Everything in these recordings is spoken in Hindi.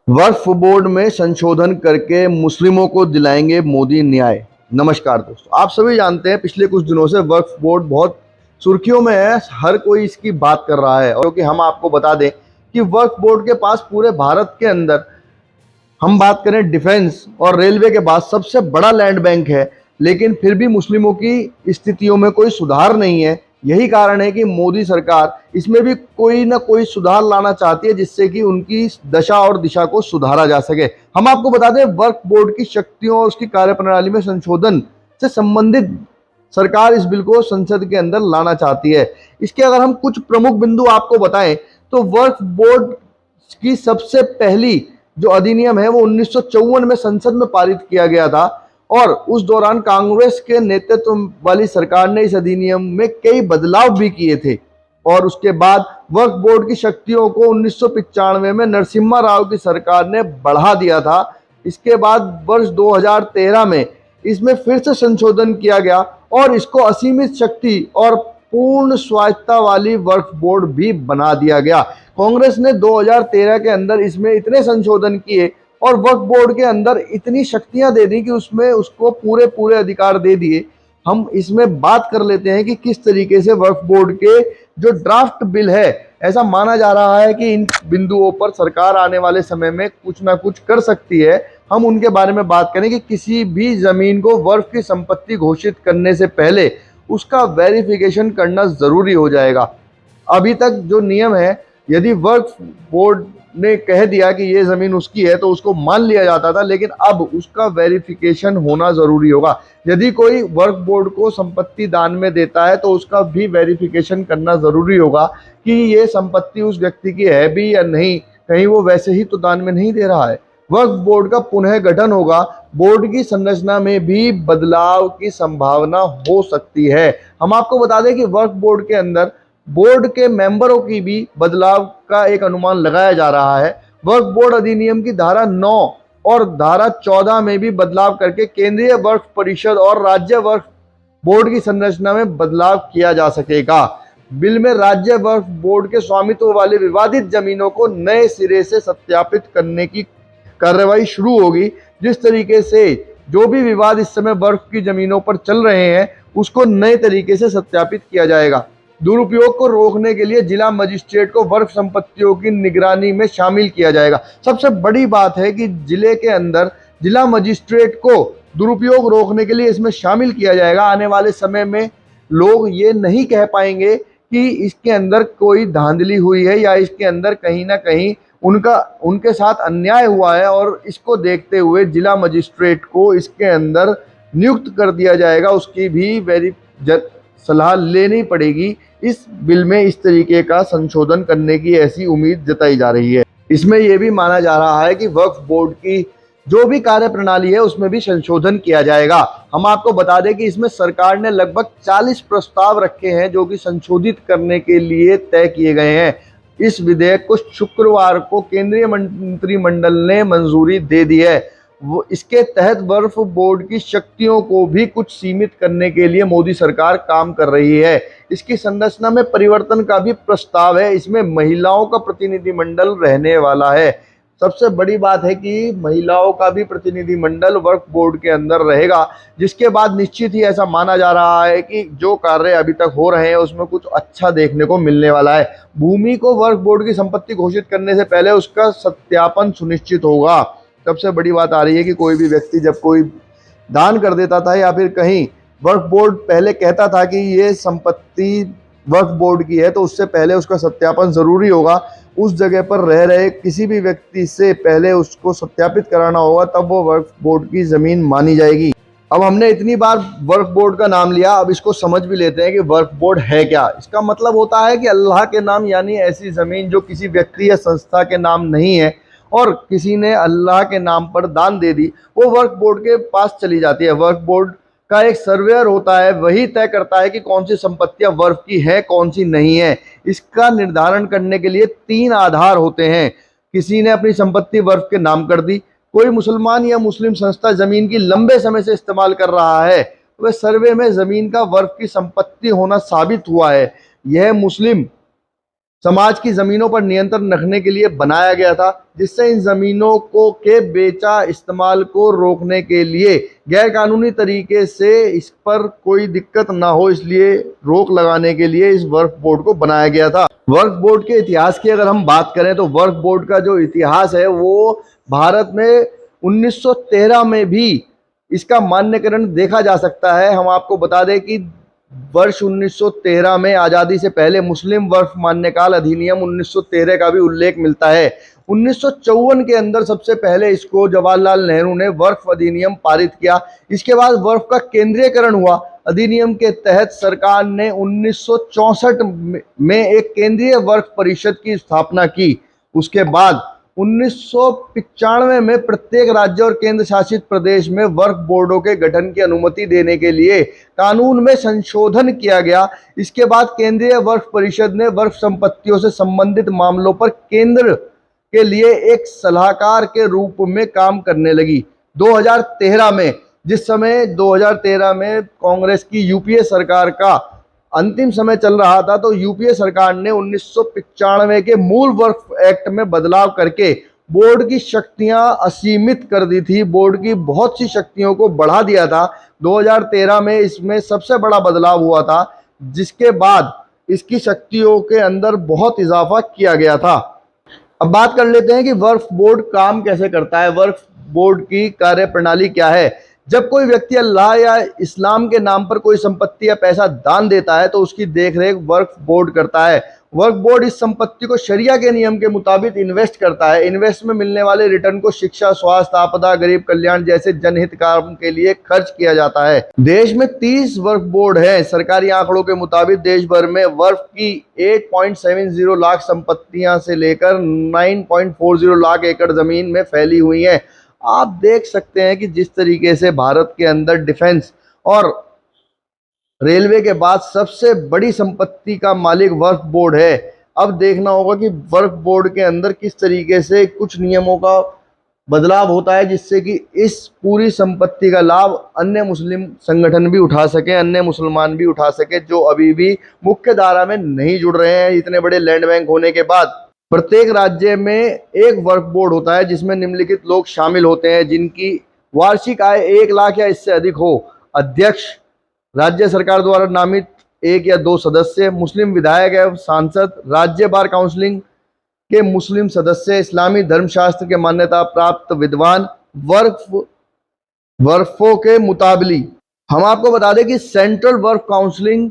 वक्फ बोर्ड में संशोधन करके मुस्लिमों को दिलाएंगे मोदी न्याय। नमस्कार दोस्तों, आप सभी जानते हैं पिछले कुछ दिनों से वक्फ बोर्ड बहुत सुर्खियों में है। हर कोई इसकी बात कर रहा है। और क्योंकि हम आपको बता दें कि वक्फ बोर्ड के पास पूरे भारत के अंदर हम बात करें डिफेंस और रेलवे के बाद सबसे बड़ा लैंड बैंक है, लेकिन फिर भी मुस्लिमों की स्थितियों में कोई सुधार नहीं है। यही कारण है कि मोदी सरकार इसमें भी कोई ना कोई सुधार लाना चाहती है, जिससे कि उनकी दशा और दिशा को सुधारा जा सके। हम आपको बता दें, वक्फ बोर्ड की शक्तियों और उसकी कार्यप्रणाली में संशोधन से संबंधित सरकार इस बिल को संसद के अंदर लाना चाहती है। इसके अगर हम कुछ प्रमुख बिंदु आपको बताएं तो वक्फ बोर्ड की सबसे पहली जो अधिनियम है वो 1954 में संसद में पारित किया गया था, और उस दौरान कांग्रेस के नेतृत्व वाली सरकार ने इस अधिनियम में कई बदलाव भी किए थे। और उसके बाद वक्फ बोर्ड की शक्तियों को 1995 में नरसिम्हा राव की सरकार ने बढ़ा दिया था। इसके बाद वर्ष 2013 में इसमें फिर से संशोधन किया गया और इसको असीमित शक्ति और पूर्ण स्वायत्ता वाली वक्फ बोर्ड भी बना दिया गया। कांग्रेस ने 2013 के अंदर इसमें इतने संशोधन किए और वक्फ बोर्ड के अंदर इतनी शक्तियां दे दी कि उसमें उसको पूरे पूरे अधिकार दे दिए। हम इसमें बात कर लेते हैं कि किस तरीके से वक्फ बोर्ड के जो ड्राफ्ट बिल है, ऐसा माना जा रहा है कि इन बिंदुओं पर सरकार आने वाले समय में कुछ ना कुछ कर सकती है। हम उनके बारे में बात करें कि किसी भी जमीन को वक्फ की संपत्ति घोषित करने से पहले उसका वेरिफिकेशन करना जरूरी हो जाएगा। अभी तक जो नियम है, यदि वक्फ बोर्ड ने कह दिया कि ये जमीन उसकी है तो उसको मान लिया जाता था, लेकिन अब उसका वेरिफिकेशन होना जरूरी होगा। यदि कोई वक्फ बोर्ड को संपत्ति दान में देता है तो उसका भी वेरिफिकेशन करना जरूरी होगा कि ये संपत्ति उस व्यक्ति की है भी या नहीं, कहीं वो वैसे ही तो दान में नहीं दे रहा है। वक्फ बोर्ड का पुनः गठन होगा। बोर्ड की संरचना में भी बदलाव की संभावना हो सकती है। हम आपको बता दें कि वक्फ बोर्ड के अंदर बोर्ड के मेंबरों की भी बदलाव का एक अनुमान लगाया जा रहा है। वक्फ बोर्ड अधिनियम की धारा 9 और धारा 14 में भी बदलाव करके केंद्रीय वक्फ परिषद और राज्य वक्फ बोर्ड की संरचना में बदलाव किया जा सकेगा। बिल में राज्य वक्फ बोर्ड के स्वामित्व वाले विवादित जमीनों को नए सिरे से सत्यापित करने की कार्रवाई शुरू होगी। जिस तरीके से जो भी विवाद इस समय वक्फ की जमीनों पर चल रहे हैं उसको नए तरीके से सत्यापित किया जाएगा। दुरुपयोग को रोकने के लिए जिला मजिस्ट्रेट को वक्फ संपत्तियों की निगरानी में शामिल किया जाएगा। सबसे बड़ी बात है कि जिले के अंदर जिला मजिस्ट्रेट को दुरुपयोग रोकने के लिए इसमें शामिल किया जाएगा। आने वाले समय में लोग ये नहीं कह पाएंगे कि इसके अंदर कोई धांधली हुई है या इसके अंदर कहीं ना कहीं उनके साथ अन्याय हुआ है, और इसको देखते हुए जिला मजिस्ट्रेट को इसके अंदर नियुक्त कर दिया जाएगा। उसकी भी सलाह लेनी पड़ेगी। इस बिल में इस तरीके का संशोधन करने की ऐसी उम्मीद जताई जा रही है। इसमें यह भी माना जा रहा है कि वक्फ बोर्ड की जो भी कार्य प्रणाली है उसमें भी संशोधन किया जाएगा। हम आपको बता दें कि इसमें सरकार ने लगभग 40 प्रस्ताव रखे हैं जो कि संशोधित करने के लिए तय किए गए हैं। इस विधेयक को शुक्रवार को केंद्रीय मंत्रिमंडल ने मंजूरी दे दी है। वो इसके तहत वक्फ बोर्ड की शक्तियों को भी कुछ सीमित करने के लिए मोदी सरकार काम कर रही है। इसकी संरचना में परिवर्तन का भी प्रस्ताव है। इसमें महिलाओं का प्रतिनिधिमंडल रहने वाला है। सबसे बड़ी बात है कि महिलाओं का भी प्रतिनिधिमंडल वक्फ बोर्ड के अंदर रहेगा, जिसके बाद निश्चित ही ऐसा माना जा रहा है कि जो कार्य अभी तक हो रहे हैं उसमें कुछ अच्छा देखने को मिलने वाला है। भूमि को वक्फ बोर्ड की संपत्ति घोषित करने से पहले उसका सत्यापन सुनिश्चित होगा। सबसे बड़ी बात आ रही है कि कोई भी व्यक्ति जब कोई दान कर देता था या फिर कहीं वक्फ बोर्ड पहले कहता था कि ये संपत्ति वक्फ बोर्ड की है, तो उससे पहले उसका सत्यापन जरूरी होगा। उस जगह पर रह रहे किसी भी व्यक्ति से पहले उसको सत्यापित कराना होगा, तब वो वक्फ बोर्ड की जमीन मानी जाएगी। अब हमने इतनी बार वक्फ बोर्ड का नाम लिया, अब इसको समझ भी लेते हैं कि वक्फ बोर्ड है क्या। इसका मतलब होता है कि अल्लाह के नाम, यानी ऐसी जमीन जो किसी व्यक्ति या संस्था के नाम नहीं है और किसी ने अल्लाह के नाम पर दान दे दी, वो वक्फ बोर्ड के पास चली जाती है। वक्फ बोर्ड का एक सर्वेयर होता है, वही तय करता है कि कौन सी संपत्तियां वक्फ की है कौन सी नहीं है। इसका निर्धारण करने के लिए 3 आधार होते हैं। किसी ने अपनी संपत्ति वक्फ के नाम कर दी, कोई मुसलमान या मुस्लिम संस्था जमीन की लंबे समय से इस्तेमाल कर रहा है, वह सर्वे में जमीन का वक्फ की संपत्ति होना साबित हुआ है। यह मुस्लिम समाज की जमीनों पर नियंत्रण रखने के लिए बनाया गया था, जिससे इन जमीनों को के बेचा इस्तेमाल को रोकने के लिए गैर कानूनी तरीके से इस पर कोई दिक्कत ना हो, इसलिए रोक लगाने के लिए इस वक्फ बोर्ड को बनाया गया था। वक्फ बोर्ड के इतिहास की अगर हम बात करें तो वक्फ बोर्ड का जो इतिहास है वो भारत में 1913 में भी इसका मान्यकरण देखा जा सकता है। हम आपको बता दें कि वर्ष 1913 में आज़ादी से पहले मुस्लिम वक्फ मान्यकाल अधिनियम 1913 का भी उल्लेख मिलता है। 1954 के अंदर सबसे पहले इसको जवाहरलाल नेहरू ने वक्फ अधिनियम पारित किया। इसके बाद वक्फ का केंद्रीयकरण हुआ। अधिनियम के तहत सरकार ने 1964 में एक केंद्रीय वक्फ परिषद की स्थापना की। उसके बाद 1995 में प्रत्येक राज्य और केंद्र शासित प्रदेश में वक्फ बोर्डों के गठन की अनुमति देने के लिए कानून में संशोधन किया गया। इसके बाद केंद्रीय वक्फ परिषद ने वक्फ संपत्तियों से संबंधित मामलों पर केंद्र के लिए एक सलाहकार के रूप में काम करने लगी। 2013 में, जिस समय 2013 में कांग्रेस की यूपीए सरकार का अंतिम समय चल रहा था, तो यूपीए सरकार ने 1995 के मूल वक्फ एक्ट में बदलाव करके बोर्ड की शक्तियां असीमित कर दी थी। बोर्ड की बहुत सी शक्तियों को बढ़ा दिया था। 2013 में इसमें सबसे बड़ा बदलाव हुआ था, जिसके बाद इसकी शक्तियों के अंदर बहुत इजाफा किया गया था। अब बात कर लेते हैं कि वक्फ बोर्ड काम कैसे करता है, वक्फ बोर्ड की कार्यप्रणाली क्या है। जब कोई व्यक्ति अल्लाह या इस्लाम के नाम पर कोई संपत्ति या पैसा दान देता है तो उसकी देखरेख वक्फ बोर्ड करता है। वक्फ बोर्ड इस संपत्ति को शरिया के नियम के मुताबिक इन्वेस्ट करता है। इन्वेस्ट में मिलने वाले रिटर्न को शिक्षा, स्वास्थ्य, आपदा, गरीब कल्याण जैसे जनहित काम के लिए खर्च किया जाता है। देश में 30 वक्फ बोर्ड है। सरकारी आंकड़ों के मुताबिक देश भर में वक्फ की 8.70 लाख संपत्तियां से लेकर 9.40 लाख एकड़ जमीन में फैली हुई है। आप देख सकते हैं कि जिस तरीके से भारत के अंदर डिफेंस और रेलवे के बाद सबसे बड़ी संपत्ति का मालिक वक्फ बोर्ड है। अब देखना होगा कि वक्फ बोर्ड के अंदर किस तरीके से कुछ नियमों का बदलाव होता है, जिससे कि इस पूरी संपत्ति का लाभ अन्य मुस्लिम संगठन भी उठा सके, अन्य मुसलमान भी उठा सके, जो अभी भी मुख्य धारा में नहीं जुड़ रहे हैं। इतने बड़े लैंड बैंक होने के बाद प्रत्येक राज्य में एक वक्फ बोर्ड होता है, जिसमें निम्नलिखित लोग शामिल होते हैं, जिनकी वार्षिक आय 1 लाख या इससे अधिक हो। अध्यक्ष, राज्य सरकार द्वारा नामित 1 या 2 सदस्य, मुस्लिम विधायक एवं सांसद, राज्य बार काउंसिलिंग के मुस्लिम सदस्य, इस्लामी धर्मशास्त्र के मान्यता प्राप्त विद्वान, वक्फों के मुताबिली। हम आपको बता दें कि सेंट्रल वक्फ काउंसिलिंग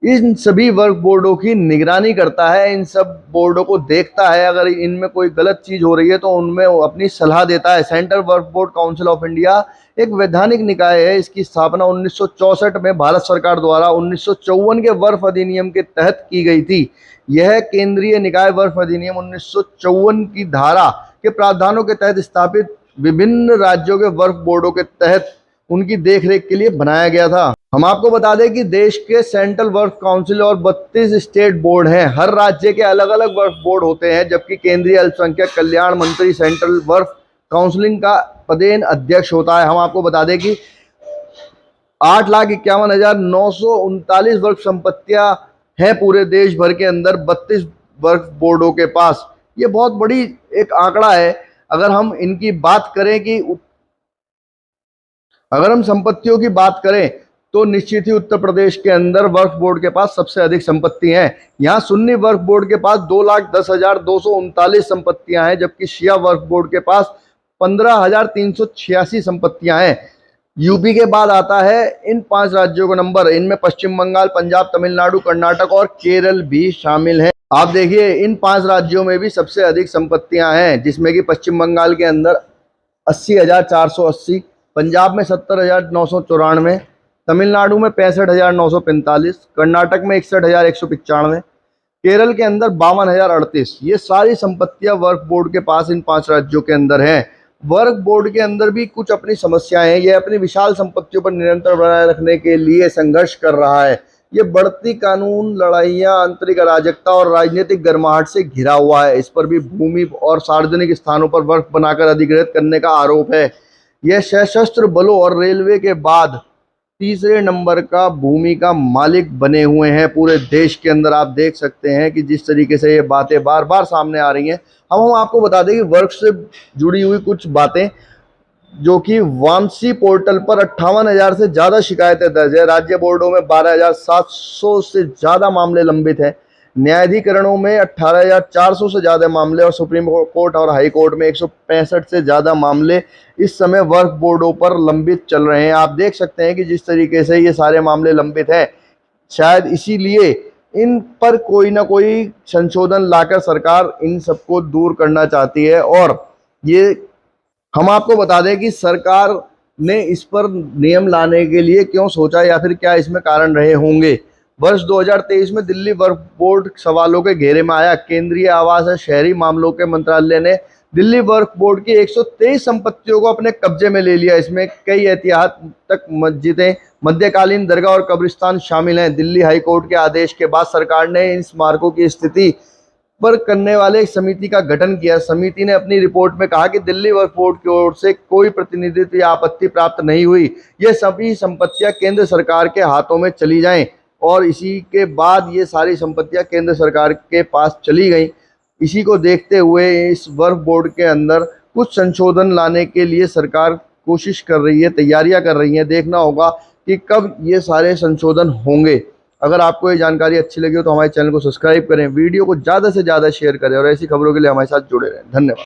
इन सभी वक्फ बोर्डों की निगरानी करता है, इन सब बोर्डों को देखता है। अगर इनमें कोई गलत चीज हो रही है तो उनमें अपनी सलाह देता है। Central Waqf board council of India एक वैधानिक निकाय है। इसकी स्थापना 1964 में भारत सरकार द्वारा 1954 के वक्फ अधिनियम के तहत की गई थी। यह केंद्रीय निकाय वक्फ अधिनियम 1954 की धारा के प्रावधानों के तहत स्थापित विभिन्न राज्यों के वक्फ बोर्डों के तहत उनकी देखरेख के लिए बनाया गया था। हम आपको बता दें कि देश के सेंट्रल वक्फ काउंसिल और 32 स्टेट बोर्ड हैं। हर राज्य के अलग अलग वक्फ बोर्ड होते हैं, जबकि केंद्रीय अल्पसंख्यक कल्याण मंत्री सेंट्रल वक्फ काउंसिलिंग का पदेन अध्यक्ष होता है। हम आपको बता दें कि 8,51,939 वक्फ संपत्तियां हैं पूरे देश भर के अंदर 32 वक्फ बोर्डों के पास। ये बहुत बड़ी एक आंकड़ा है। अगर हम इनकी बात करें कि अगर हम संपत्तियों की बात करें तो निश्चित ही उत्तर प्रदेश के अंदर वक्फ बोर्ड के पास सबसे अधिक संपत्ति हैं। यहाँ सुन्नी वक्फ बोर्ड के पास 2,10,239 संपत्तियां हैं, जबकि शिया वक्फ बोर्ड के पास 15,386 संपत्तियां हैं। यूपी के बाद आता है इन 5 राज्यों का नंबर। इनमें पश्चिम बंगाल, पंजाब, तमिलनाडु, कर्नाटक और केरल भी शामिल हैं। आप देखिए, इन 5 राज्यों में भी सबसे अधिक संपत्तियां हैं, जिसमें कि पश्चिम बंगाल के अंदर 80,480, पंजाब में 70,994, तमिलनाडु में 65,945, कर्नाटक में 61,195, केरल के अंदर 52,038। ये सारी संपत्तियां वक्फ बोर्ड के पास इन 5 राज्यों के अंदर हैं। वक्फ बोर्ड के अंदर भी कुछ अपनी समस्याएं हैं। यह अपनी विशाल संपत्तियों पर निरंतर बनाए रखने के लिए संघर्ष कर रहा है। ये बढ़ती कानून लड़ाइयां, आंतरिक अराजकता और राजनीतिक गर्माहट से घिरा हुआ है। इस पर भी भूमि और सार्वजनिक स्थानों पर वक्फ बनाकर अधिग्रहित करने का आरोप है। यह सशस्त्र बलों और रेलवे के बाद तीसरे नंबर का भूमि का मालिक बने हुए हैं पूरे देश के अंदर। आप देख सकते हैं कि जिस तरीके से ये बातें बार बार सामने आ रही हैं। हम आपको बता दें कि वर्क से जुड़ी हुई कुछ बातें, जो कि वामसी पोर्टल पर 58,000 से ज्यादा शिकायतें दर्ज है। राज्य बोर्डों में 12,700 से ज्यादा मामले लंबित है। न्यायाधिकरणों में 18,400 से ज्यादा मामले और सुप्रीम कोर्ट और हाई कोर्ट में 165 से ज्यादा मामले इस समय वर्क बोर्डों पर लंबित चल रहे हैं। आप देख सकते हैं कि जिस तरीके से ये सारे मामले लंबित हैं, शायद इसीलिए इन पर कोई ना कोई संशोधन लाकर सरकार इन सबको दूर करना चाहती है। और ये हम आपको बता दें कि सरकार ने इस पर नियम लाने के लिए क्यों सोचा या फिर क्या इसमें कारण रहे होंगे। वर्ष 2023 में दिल्ली वर्क बोर्ड सवालों के घेरे में आया। केंद्रीय आवास और शहरी मामलों के मंत्रालय ने दिल्ली वर्क बोर्ड की 123 संपत्तियों को अपने कब्जे में ले लिया। इसमें कई ऐतिहासिक मस्जिदें, मध्यकालीन दरगाह और कब्रिस्तान शामिल हैं। दिल्ली हाई कोर्ट के आदेश के बाद सरकार ने इन स्मारकों की स्थिति पर करने वाले एक समिति का गठन किया। समिति ने अपनी रिपोर्ट में कहा कि दिल्ली वर्क बोर्ड की ओर से कोई प्रतिनिधित्व या आपत्ति प्राप्त नहीं हुई। ये सभी संपत्तियां केंद्र सरकार के हाथों में चली जाएं। और इसी के बाद ये सारी संपत्तियां केंद्र सरकार के पास चली गई। इसी को देखते हुए इस वर्क बोर्ड के अंदर कुछ संशोधन लाने के लिए सरकार कोशिश कर रही है, तैयारियां कर रही है। देखना होगा कि कब ये सारे संशोधन होंगे। अगर आपको ये जानकारी अच्छी लगी हो तो हमारे चैनल को सब्सक्राइब करें, वीडियो को ज़्यादा से ज़्यादा शेयर करें और ऐसी खबरों के लिए हमारे साथ जुड़े रहें। धन्यवाद।